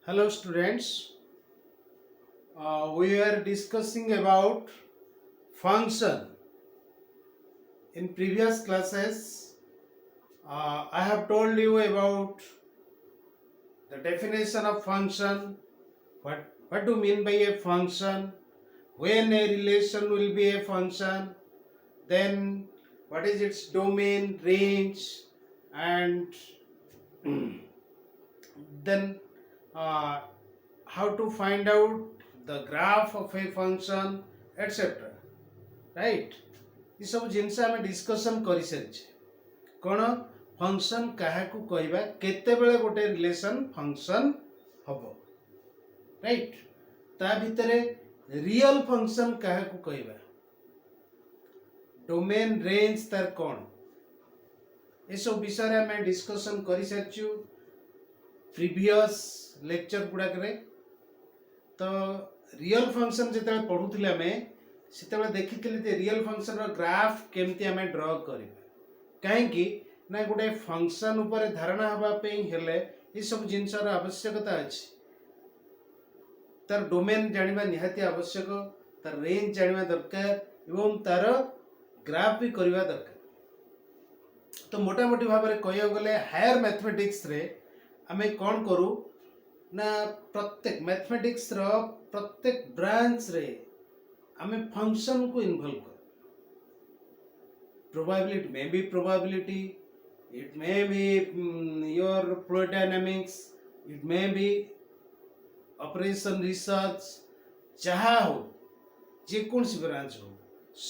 Hello students, we are discussing about function. In previous classes, I have told you about the definition of function, what do you mean by a function, when a relation will be a function, then what is its domain, range, and then uh, how to find out the graph of a function, etc. Right? ये सब जिनस आम discussion कर सारी कौन function क्या कहवा केते गोटे रिलेशन फंक्शन हम राइट ता भितर रियल फंक्शन क्या कहवा डोमेन रेंज तार कौन ये सब विषय आम डिस्कसन कर सारी प्रीवियस लेक्चर गुड़ाक तो रियल फंक्शन जो पढ़ुले आम से देखी रियल फंक्शन ग्राफ केमती आम ड्र कर कहीं ना गोटे फंक्शन उपर धारणा हाँपाई ये सब जिनसर आवश्यकता अच्छी तार डोमेन जाना निहाती आवश्यक तार रेंज जाना दरकार एवं तार ग्राफ भी करवा दरकार तो मोटामोटी भाव में कह गले हायर मैथमेटिक्स रे आमे कौन करूँ ना प्रत्येक मैथमेटिक्स रो प्रत्येक ब्रांच रे आमे फंक्शन को इन्वॉल्व कर probability may be probability it may be your fluid dynamics it may be operation research जहाँ हो जेकोसी ब्रांच हो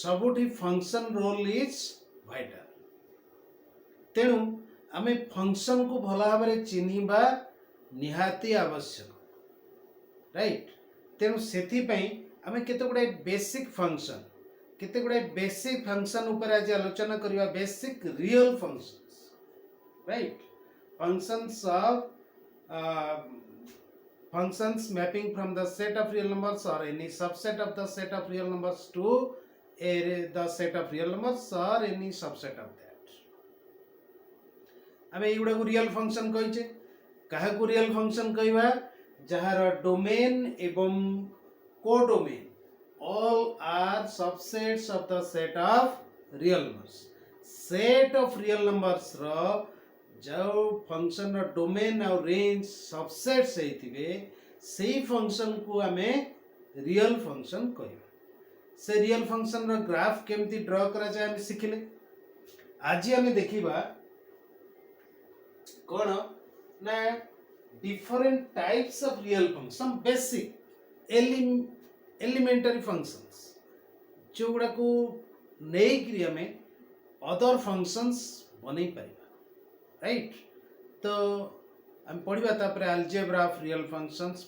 सबुठी फंक्शन रोल इज वाइटल तेणु आमे फंक्शन को भल भाव में चिन्हवा निहाती आवश्यक राइट तेणु से आमे केते गुडे बेसिक फंक्शन केते गुडे बेसिक फंक्शन ऊपर आज आलोचना करबा basic real functions right functions of functions mapping from the set of real numbers or any subset of the set of real numbers to the set of real numbers or any subset of that आमे एगुडा को real function कहिचे काहा को real function कहबा जहार domain एवं codomain all are subsets of the set of real numbers set of real numbers रो जो फंक्शन रो डोमेन और रेंज सबसेट्स होइथिबे सेही फंक्शन को आमे रियल फंक्शन कहबा से रियल फंक्शन रो ग्राफ केमती ड्रा करा जाय आमे सिखिले आज आमे देखिबा कोन ना different types of real function some basic elementary functions जो गुडा को नहीं कि आमे अदर फंक्शंस बनै पारिबा राइट तो हम पढ़ा तापर अलजेब्रा ऑफ रियल फंक्शंस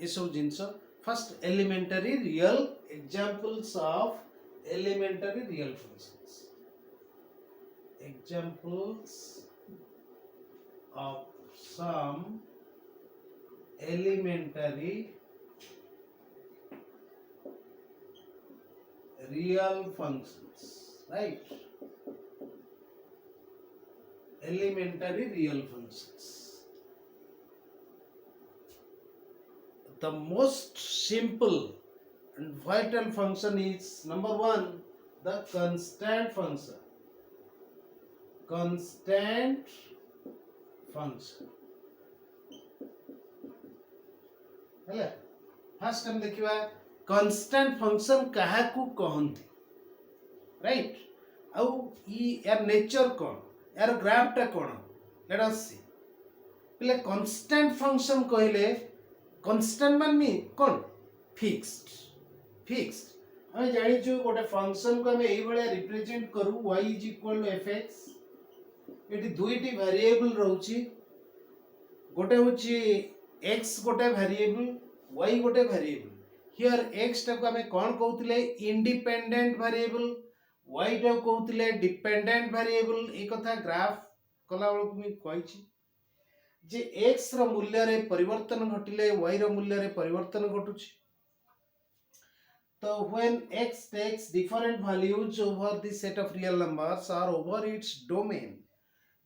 ये सब जिनस first elementary real examples of elementary real functions examples of some elementary real functions right elementary real functions the most simple and vital function is number 1 the constant function है first हम देखिबा constant function कहा को कहंती right आउ ई यार nature कोन यार graph टा कोन let us सी पहले कांस्टेंट फंक्शन कहले कांस्टेंट माने कोन फिक्स्ड हम जानि छु गोटे फंक्शन को हम एई भले रिप्रेजेंट करू y = fx एटी दुईटी वेरिएबल रहउची गोटे होची x गोटे वेरिएबल y गोटे वेरिएबल हियर x टा को हमें कोन कहउतिले इंडिपेंडेंट वेरिएबल y टा कहउतिले डिपेंडेंट वेरिएबल ए कथा ग्राफ कला बेल को मी कहिची जे x रो मूल्य रे परिवर्तन घटिले y रो मूल्य रे परिवर्तन घटुची तो when x takes different values over the set of real numbers or over its domain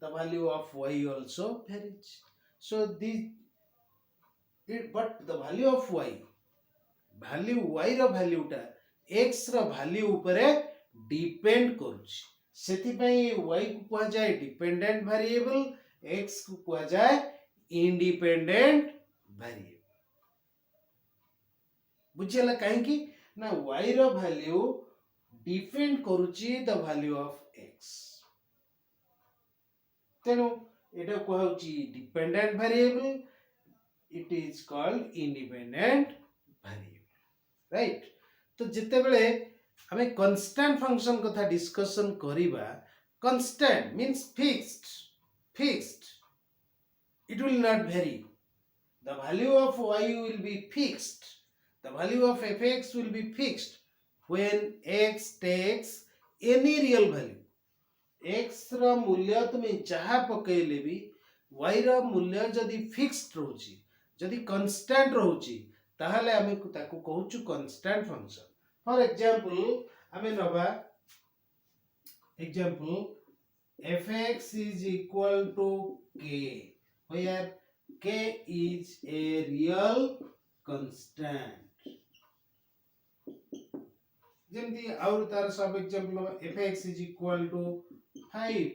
the value of y also varies so but the value of y, value y ର value ଟା x ର value ଉପରେ depend କରୁଛି, ସେଥିପାଇଁ y କୁ କୁହାଯାଏ dependent variable, x କୁ କୁହାଯାଏ independent variable। ବୁଝିଲା କାହିଁକି ନା y ର value depend କରୁଛି the value of x, ତେଣୁ ଏଟା କୁହାଉଛି dependent variable, it is called independent variable, right? तो ଯେତେବେଳେ ଆମେ constant function କଥା discussion କରିବା, constant means fixed, it will not vary, the value of y will be fixed, the value of fx will be fixed when x takes any real value, x ର ମୂଲ୍ୟ ତୁମେ ଯାହା ପକେଇଲେ ବି y ର ମୂଲ୍ୟ ଯଦି ଫିକ୍ସଡ ରହୁଛି, ଯଦି କନଷ୍ଟାଣ୍ଟ ରହୁଛି, ତାହେଲେ ଆମେ ତାକୁ କହୁଛୁ କନଷ୍ଟାଣ୍ଟ ଫଙ୍କସନ। ଫର ଏକ୍ସାମ୍ପଲ ଆମେ ନବା example fx is equal to k, where k is a real constant। ଯେମିତି ଆଉ ତାର ସବ example fx is equal to 5,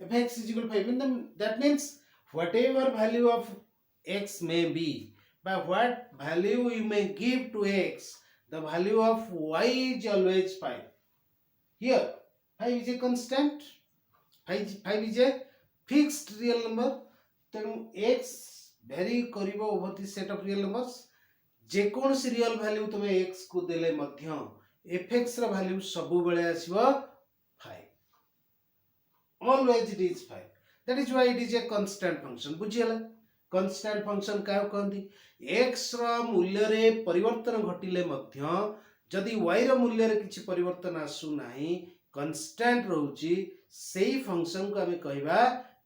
fx is equal to 5, that means whatever value of x may be, by what value you may give to x, the value of y is always 5, here 5 is a constant, 5 is a fixed real number, ତେଣୁ x vary କରିବ over the set of real numbers, ଯେକୌଣସି real value ତୁମେ x କୁ ଦେଲେ ମଧ୍ୟ fx ର value ସବୁବେଳେ ଆସିବ 5, always it is 5, that is why it is a constant function। ବୁଝିଲା constant function କାହା କହନ୍ତି, x ର ମୂଲ୍ୟରେ ପରିବର୍ତ୍ତନ ଘଟିଲେ ମଧ୍ୟ ଯଦି y ର ମୂଲ୍ୟରେ କିଛି ପରିବର୍ତ୍ତନ ଆସୁ ନାହିଁ, constant ରହୁଛି, ସେଇ function କୁ ଆମେ କହିବା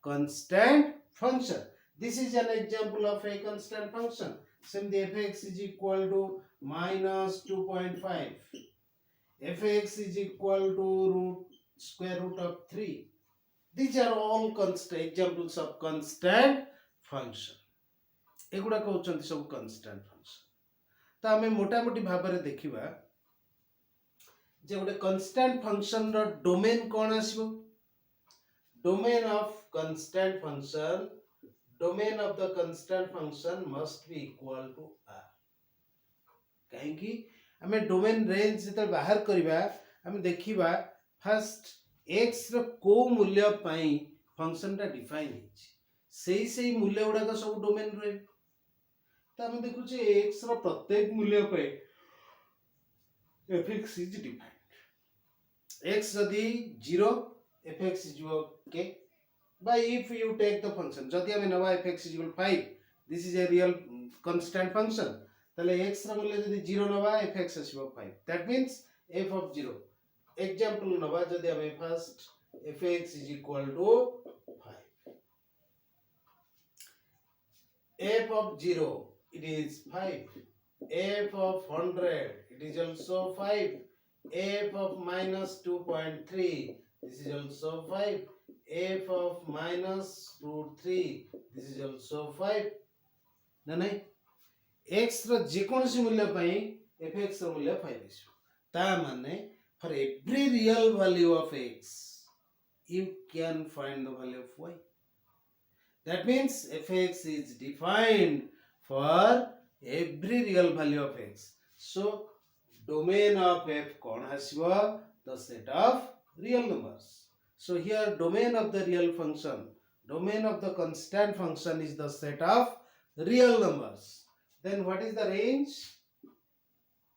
constant function। this is an example of a constant function, seମିତି fx is equal to minus 2.5, fx is equal to square root of 3, these are all constant examples of constant function, एगुड़ा कहउछन्ति सब constant function। तो आमे मोटामोटी भाबरे देखिबा जे गोटे constant function रो domain कोन आसीबो, domain of constant function, domain of the constant function must be equal to r, काहे कि आमे डोमेन रेंज जेते बाहर करिबा आमे देखिबा फर्स्ट x रो को मूल्य पई फंक्शन टा डिफाइन हिची, सेही मूल्य गुडा सब डोमेन रे, तो आमे देखु जे x रो प्रत्येक मूल्य पई fx is defined, x यदि 0 fx is equal k, by if you take the function जदि आमे नवा fx is equal 5, this is a real constant function, तले x रो मूल्य यदि 0 नवा fx is equal 5, that means f of 0, example नवा जदि आमे first fx is equal to 5, f of 0 it is 5, f of 100 it is also 5, f of minus 2.3 this is also 5, f of minus root 3 this is also 5, ना नहीं x रो जेकोनसी मूल्य पई fx रो मूल्य 5 आसी, ता माने for every real value of x you can find the value of y, that means fx is defined for every real value of x, so domain of f kon hasiba, the set of real numbers, so here domain of the real function, domain of the constant function is the set of real numbers, then what is the range,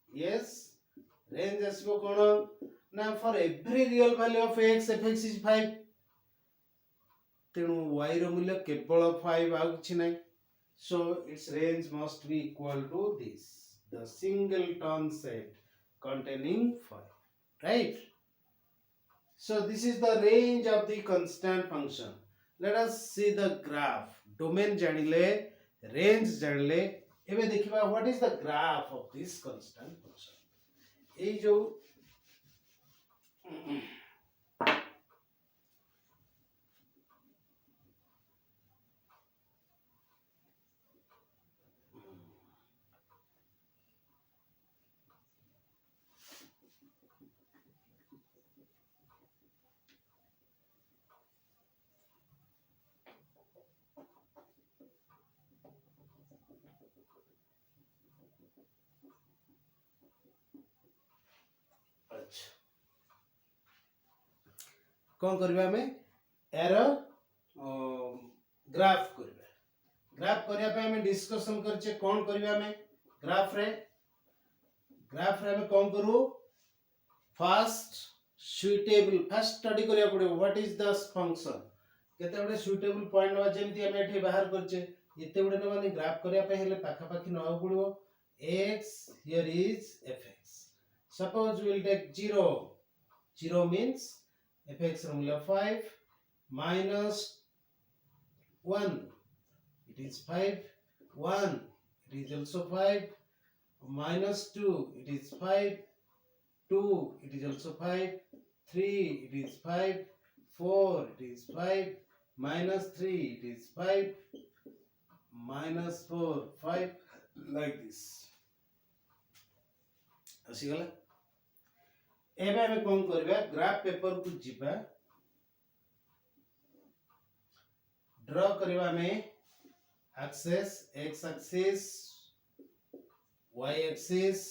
yes range hasiba kon na for every real value of x fx is 5, तेणु y रो मूल्य केवल 5 आ किछि नै, so its range must be equal to this, the singleton set containing 5, right? So this is the range of the constant function, let us see the graph, domain janile range janile, एबे देखिबा what is the graph of this constant function, ए जो अच्छा कौन करबा हमें arrow graph करबा graph करिया पे हमें डिस्कशन करचे कौन करबा हमें ग्राफ रे हमें कौन करू फर्स्ट सुइटेबल फर्स्ट स्टडी करिया पड़े व्हाट इज द फंक्शन केते बडे सुइटेबल पॉइंट वा जेमति हमें एठी बाहर करचे एते बडे न माने ग्राफ करिया पे हेले पाखा पाखी न हो पड़ो x here is fx suppose we will take 0 means fx formula 5 minus 1 it is 5 1 it is also 5 minus 2 it is 5 2 it is also 5 3 it is 5 4 it is 5 minus 3 it is 5 minus 4 5 like this आसी गला एबे हमें कोन करबा graph paper को जिबा draw करबा में axes x axis y axis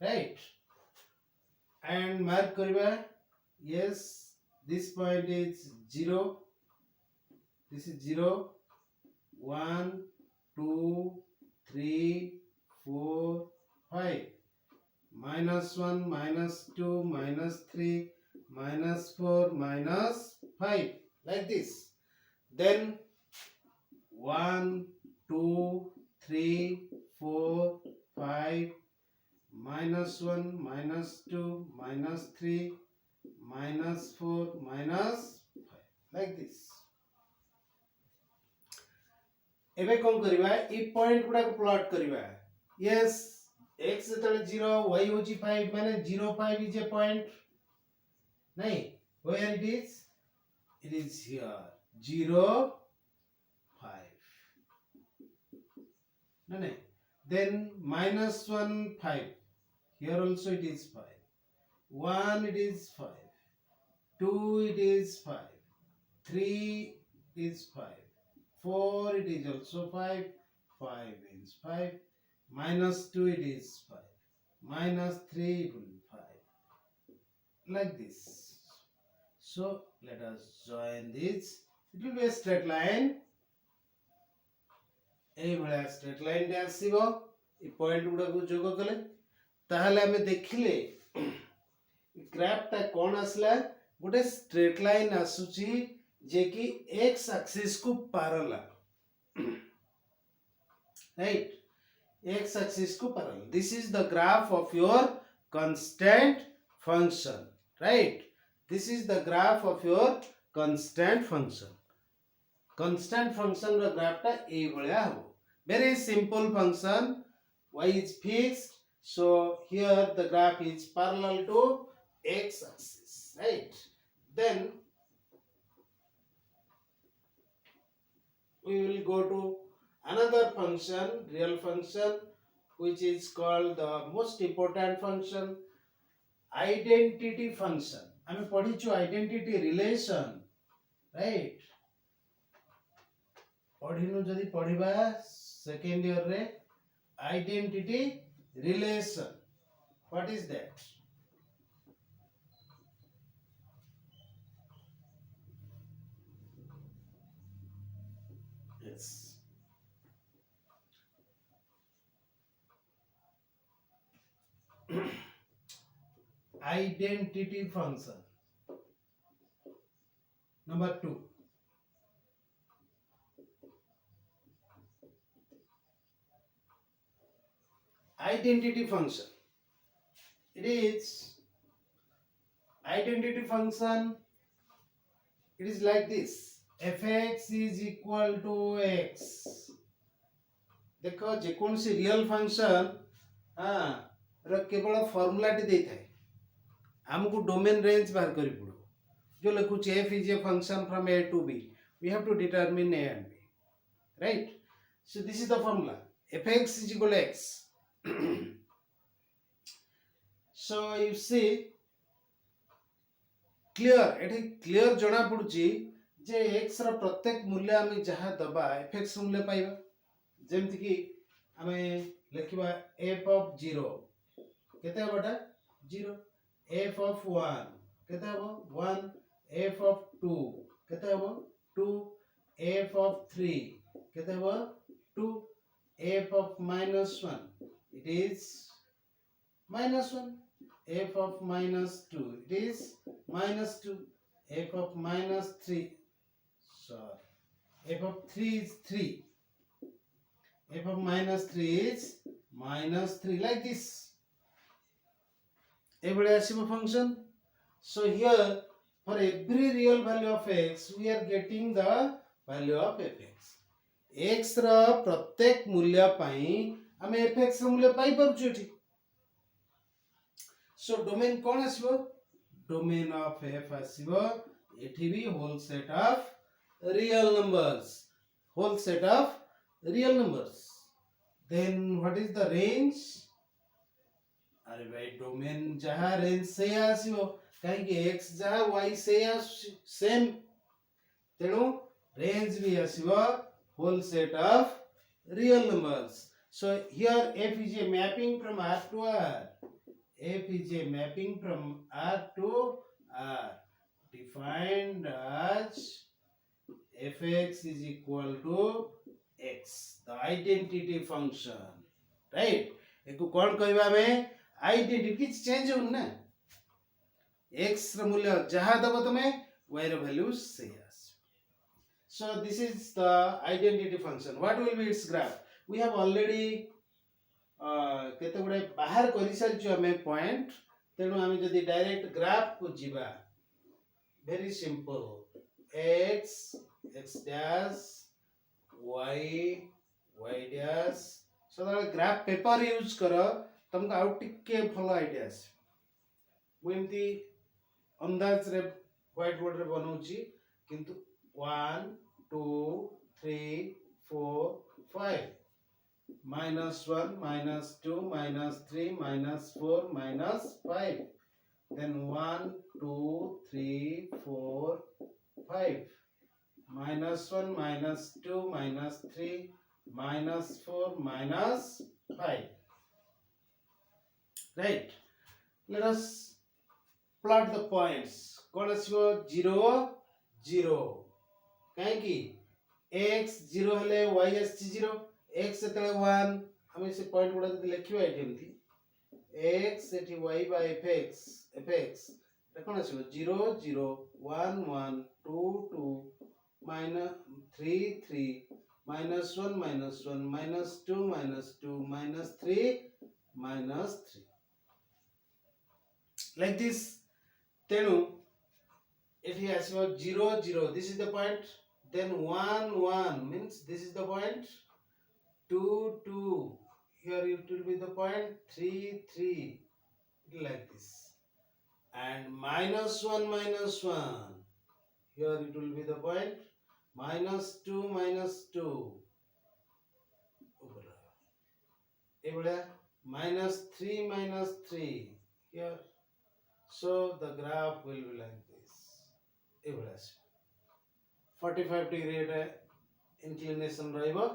right and mark करबा yes this point is 0 this is 0 1 2 3 4 5 minus 1 minus 2 minus 3 minus 4 minus 5 like this then 1 2 3 4 5 minus 1 minus 2 minus 3 minus 4 minus 5 like this एबे कोन करबा ई point गुडा को plot करबा yes x जतले 0 y होची 5 माने 0 5 is a point नहीं where it is here 0 5 no then minus 1 5 here also it is 5 1 it is 5 2 it is 5 3 is 5 4 it is also 5 5 is 5 minus 2 it is 5 minus 3 it will be 5 like this so let us join this it will be a straight line ए भला straight line डे आसीबो ई point गुडा को जोग कले ताहले हमें देखिले ग्राफ ता कोन आसला गोटे स्ट्रेट लाइन आसुची जे कि x एक्सिस को पैरेलल राइट x axis को parallel this is the graph of your constant function right this is the graph of your constant function ro graph ta ei bhaliya habo very simple function y is fixed so here the graph is parallel to x axis right then we will go to another function real function which is called the most important function identity function हमें पढ़ी छु identity relation right पढ़िनु जदी पढ़िबा second year रे identity relation what is that yes identity function number 2 identity function it is identity function it is like this fx is equal to x देखो जे कौन सी real function हाँ रो केवल formula T देई थाए हमको domain range बाहर करी पड़ो जो लिखुच f is a function from a to b we have to determine a and b right so this is the formula fx is equal to x so you see clear एठी clear जणा पडुची जे x रा प्रत्येक मूल्य आमी जहा दबा fx मूल्य पाइबा जेमति कि आमे लिखिबा f of 0 केते हबटा 0 f of 1 केते हबो 1 f of 2 केते हबो 2 f of 3 केते हबो 2 f of minus 1 it is minus 1 f of minus 2 it is minus 2 f of minus 3 sorry f of 3 is 3 f of minus 3 is minus 3 like this every asibo function. So here for every real value of x we are getting the value of fx x ର प्रत्येक मूल्य ପାଇଁ ଆମେ fx ର मूल्य पाई पारुଛୁ एठी. So domain कोन आसीबो domain of f आसीबो एठी भी whole set of real numbers whole set of real numbers. Then what is the range? अरे भाई डोमेन जहाँ रेंज से आसीबो काहे कि x जहाँ y से सेम तेणु रेंज भी आसीबो whole set of real numbers. So here f is a mapping from R to R. F is a mapping from R to R defined as fx is equal to x the identity function right. एको कोन कहबा में identity किछ change होन ना x र मूल्य जहा दबो तमे y र value से आस. So this is the identity function. What will be its graph? We have already केते गुडे बाहर करि सारछु हमें पॉइंट तेनु हम जदी डायरेक्ट ग्राफ को जीवा very simple x x dash y y dash सदा ग्राफ पेपर यूज करो तुमको आउट टिके भलो आईडिया आस. मु एमती अंदाज रे व्हाइट बोर्ड रे बनाउची किंतु 1 2 3 4 5 minus 1 minus 2 minus 3 minus 4 minus 5 then 1 2 3 4 5 minus 1 minus 2 minus 3 minus 4 minus 5 right. Let us plot the points. कौन आसीबो 0 0 काहे कि x 0 हले y आसी 0 x सेतले 1 हम से पॉइंट गुडा जदी लिखिबा एठी एमथि x एठी y by fx fx देखो आसीबो 0 0 1 1 2 2 minus 3 3 minus 1 minus 1 minus 2 minus 2 minus 3 minus 3 like this. Tenu एठी आसीबो 0 0 this is the point then 1 1 means this is the point 2 2 here it will be the point 3 3 like this and minus 1 here it will be the point minus 2 Ebola minus 3 here. So the graph will be like this Ebola 45 degree inclination रहिबो.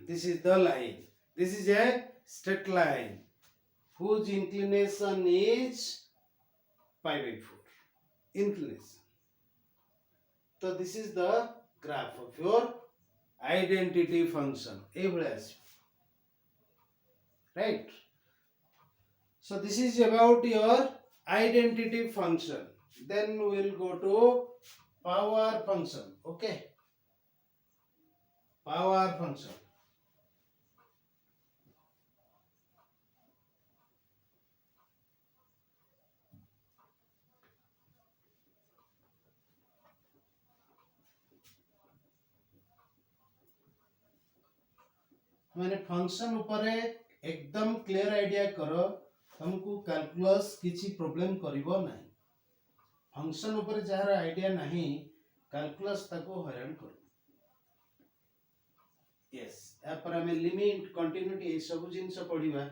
This is the line. This is a straight line whose inclination is pi by 4 inclination. So this is the graph of your identity function. Right. So this is about your identity function. Then we will go to power function. Okay. Power function. मैंने function ऊपर एकदम clear idea करो तुमको calculus किसी problem करिवो नहीं. Function ऊपर जहार idea नहीं कैलकुलस ताको हैरान करो. यस यापर हमें लिमिट कंटिन्यूटी ए सब जिंस पढिबा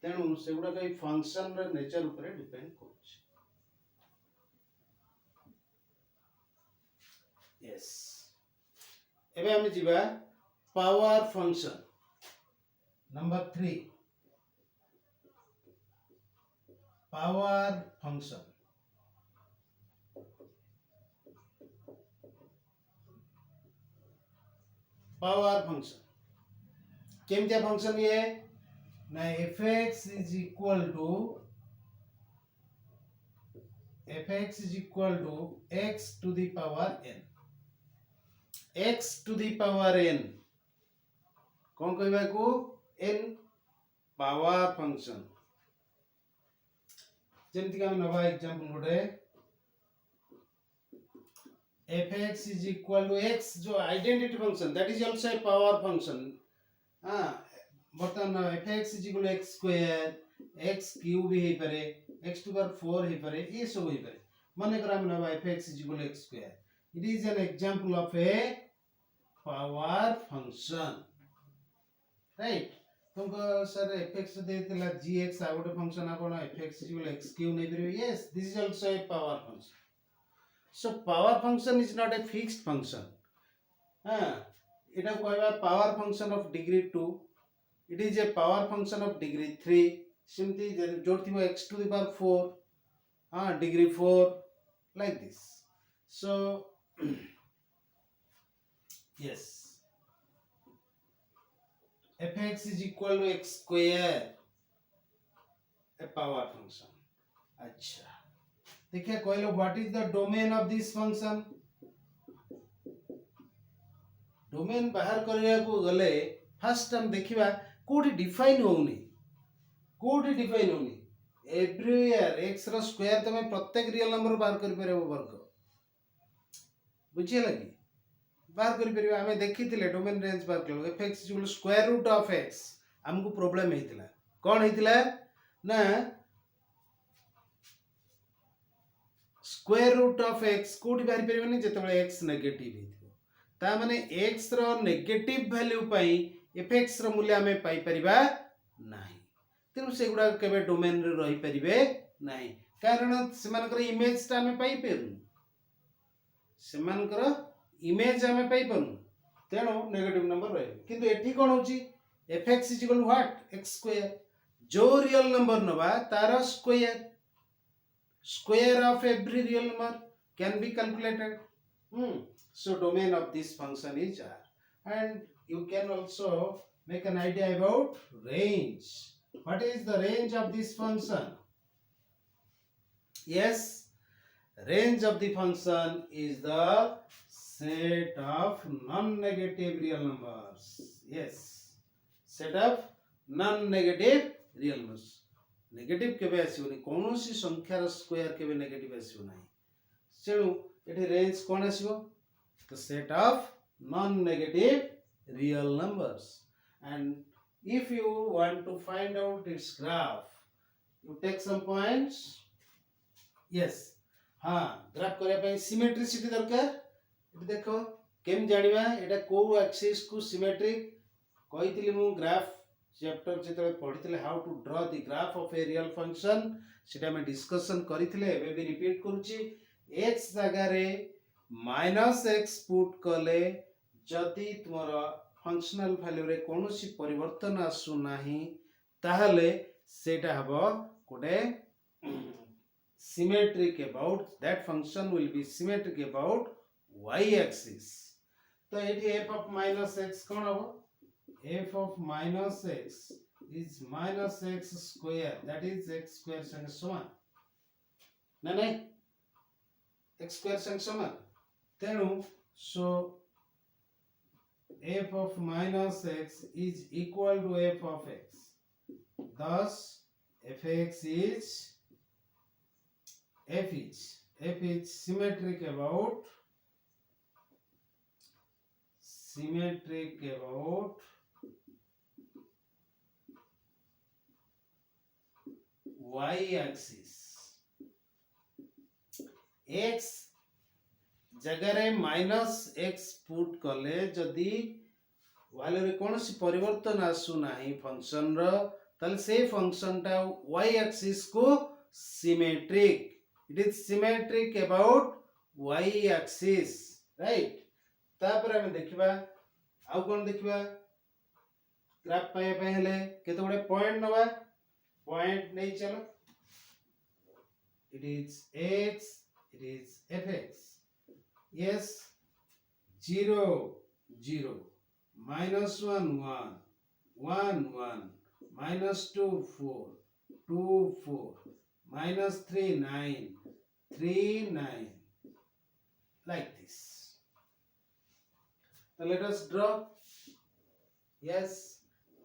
तेणु सेगुडा कई फंक्शन र नेचर ऊपर डिपेंड करछ. यस एबे हम जिबा power function. Number 3, power function. Power function केमतिया फंक्शन ये ना fx is equal to x to the power n. x to the power n कौन कहबा को n पावर फंक्शन जेमति का नवा एग्जांपल गोटे fx is equal to x जो identity function that is also a power function हां बर्तमान fx is equal to x square x cube भी हे पारे x टू पावर 4 हे पारे ये सब हे पारे माने कर हम नवा fx is equal to x square it is an example of a power function right तुमको सर fx देतिला gx आ गोटे फंक्शन आपण fx is equal to x cube नै परिबे yes this is also a power function. So power function is not a fixed function. It is power function of degree 2. It is a power function of degree 3. Simply जोड़ती हो x to the power 4. Degree 4 like this. So yes, fx is equal to x square, a power function. अच्छा देखिए कहलो what is the domain of this function. Domain बाहर करिया को गले first हम देखिबा कोडी डिफाइन होउनी एवरीवेयर x रो स्क्वायर तमे प्रत्येक रियल नंबर बाहर करि परबो वर्ग बुझिए लगी बाहर करि परबो हमें देखिथिले डोमेन रेंज बाहर कलो fx equal square root of x हमको प्रॉब्लम हेतिला कोन हेतिला ना स्क्वायर रूट ऑफ x कोठी बाहर परबनी जेतबे x नेगेटिव हेतिबो ता माने x रो नेगेटिव वैल्यू पई fx रो मूल्य हमें पाई परिबा नाही तेनु सेगुडा केबे डोमेन रे रही परिबे नाही कारण सेमानकर इमेज ता हमें पाई पेरु सेमानकर इमेज हमें पाई पनु तेनु नेगेटिव नंबर रहे किंतु एठी कोन होची fx is equal to what x square जो रियल नंबर नबा तार square square of every real number can be calculated. So domain of this function is R, and you can also make an idea about range. What is the range of this function? Yes, range of the function is the set of non-negative real numbers. Yes, set of non-negative real numbers. Negative केबे आसीबनी कोनोसी संख्यार square केबे negative आसीबो नाही सेनु एठी range कोन आसीबो the set of non negative real numbers and if you want to find out its graph you take some points yes graph करे पई सिमेट्रिसिटी दरकार एठी देखो केम जानिबा एटा को एक्सिस को सिमेट्रिक कहितली मु ग्राफ चैप्टर जेतले पढितले how to draw the graph of a real function सेटा में डिस्कशन करितले एबे भी रिपीट करूची x जगह रे -x पुट कले जदि तुमरा फंक्शनल वैल्यू रे कोनोसी परिवर्तन आसु नाही ताहले सेटा हबो कोडे symmetric about that function will be symmetric about y axis तो एठी f ऑफ -x कोन हबो f of minus x is minus x square, that is x square संग समान ना नहीं x square संग समान तेनु so f of minus x is equal to f of x, thus fx is f is symmetric about y axis. x जगह रे -x put कले जदी वाले रे कोनोसी परिवर्तन आसु नाही फंक्शन रो तले से फंक्शन टा y एक्सिस को symmetric it is symmetric about y axis right तापर हम देखिबा आउ कोन देखिबा ग्राफ पाए हेले केते गुडे पॉइंट नवा पॉइंट नहीं चलो it is x it is fx yes 0 0 minus 1 1 1 1 minus 2 4 2 4 minus 3 9 3 9 like this. Now let us draw. Yes,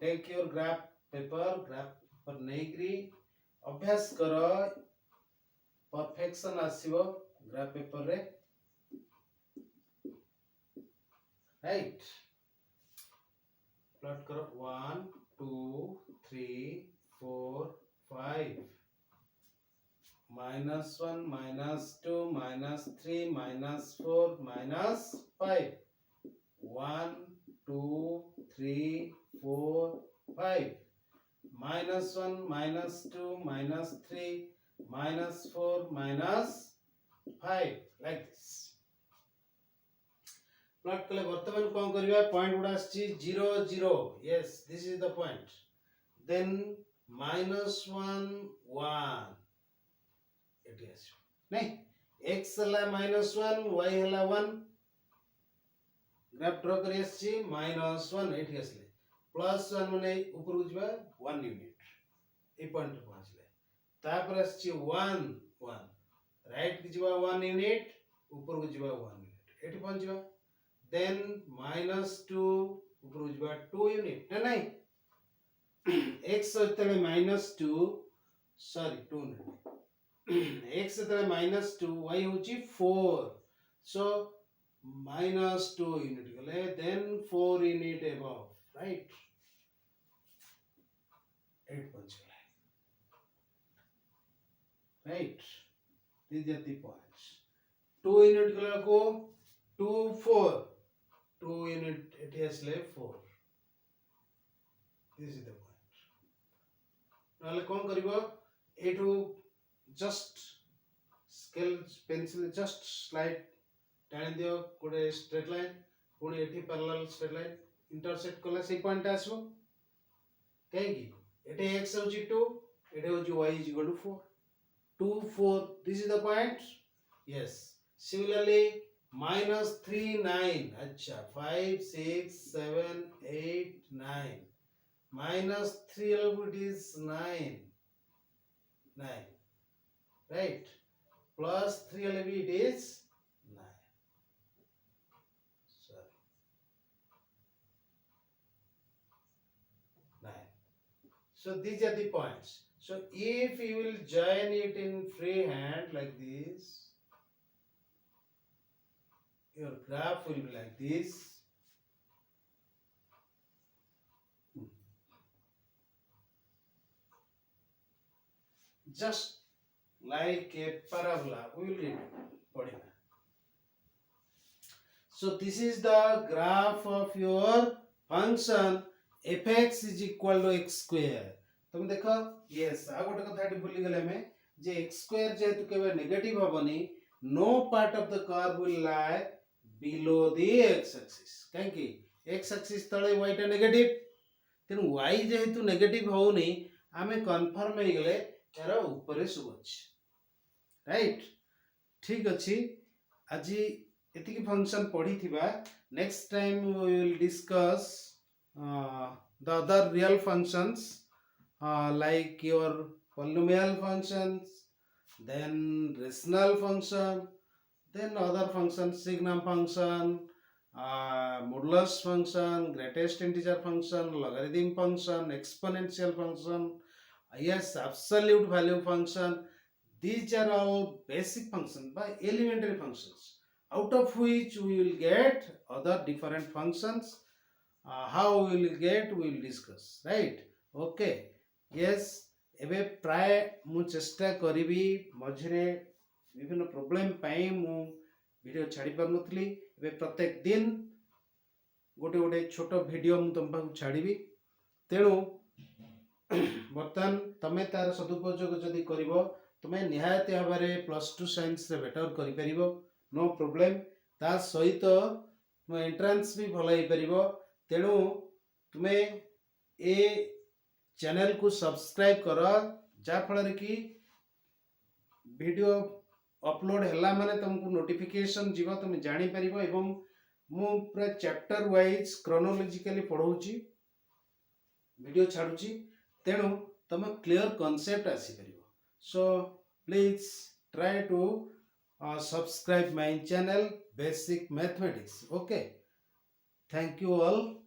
take your graph paper Negri अभ्यास करो परफेक्शन आसीबो ग्राफ पेपर रे राइट प्लॉट करो 1 2 3 4 5 -1 -2 -3 -4 -5 1 2 3 4 5 -1 -2 -3 -4 -5 like this. प्लॉट कले वर्तमान कोन करबा point गुडा आछि 0 0 yes this is the point then -1 1 it is नहीं x हला -1 y हला 1 ग्राफ ड्रा करी आछि -1 एठी आसले +1 माने ऊपर उजबा 1 यूनिट ए पॉइंट पहुंचले तापर आछि 1 1 राइट की जबा 1 यूनिट ऊपर को जबा 1 यूनिट एठी पहुंचबा देन -2 ऊपर उजबा 2 यूनिट ना नहीं x होतले -2 सॉरी 2 नहीं x होतले -2 y होची 4 सो -2 यूनिट गले देन 4 यूनिट अबव राइट 8 पहुंच गए right these are the points 2 unit गला को 2 4 2 unit it has left 4 this is the point नाले कोन करिवो एटू just scale pencil just slide टाणी दियो कोडे स्ट्रेट लाइन पुणी एठी पैरेलल स्ट्रेट लाइन इंटरसेक्ट कला से पॉइंट आसबो कहे कि एटे x होची 2 एटे होची y is equal to 4 2 4 this is the point yes similarly -3 9 अच्छा 5 6 7 8 9 -3 it is 9 9 right +3 it is 9 sorry 9 so these are the points so if you will join it in free hand like this your graph will be like this just like a parabola we will read padina so this is the graph of your function fx is equal to x square तुम देखो yes आ गोटे कथा eighty भूली गेले में जे x square जेहेतु केबे negative होबनी no part of the curve will lie below the x axis काहे कि x एक्सिस तळे y टा नेगेटिव तेनु y जेहेतु नेगेटिव होउनी आमे कन्फर्म हे गेले यार ऊपर सब अछि राइट ठीक अछि आजि एति की फंक्शन पढी थिबा next time we will discuss the other real functions like your polynomial functions then rational function then other functions signum function modulus function greatest integer function logarithm function exponential function yes absolute value function these are all basic functions by elementary functions out of which we will get other different functions how we will get we will discuss right okay yes एबे प्राय मु चेष्टा करिवि मझरे विभिन्न problem पाई मु video छाड़ी पर नथली एबे प्रत्येक दिन गोटे गोटे छोट वीडियो मु तुम पाखु छाड़ीबी तेणु बर्तमान तमे तार सदुपयोग जदि करिवो तुमे निहायत भाबरे +2 साइंस रे बेटर करि परिबो नो प्रॉब्लम ता सहित मो एंट्रेंस भी भलो हे परिबो तेणु तुमे ए चैनल को सब्सक्राइब कर जाफल कि वीडियो अपलोड है माने तुमको नोटिफिकेशन जीव तुम जानी परिबो एवं मु पूरा चैप्टर वाइज क्रोनोलॉजिकली पढ़ाऊची वीडियो छाड़ुची तेणु तुम क्लियर कॉन्सेप्ट आसी परिबो so please try to subscribe my channel basic mathematics. Okay, thank you all.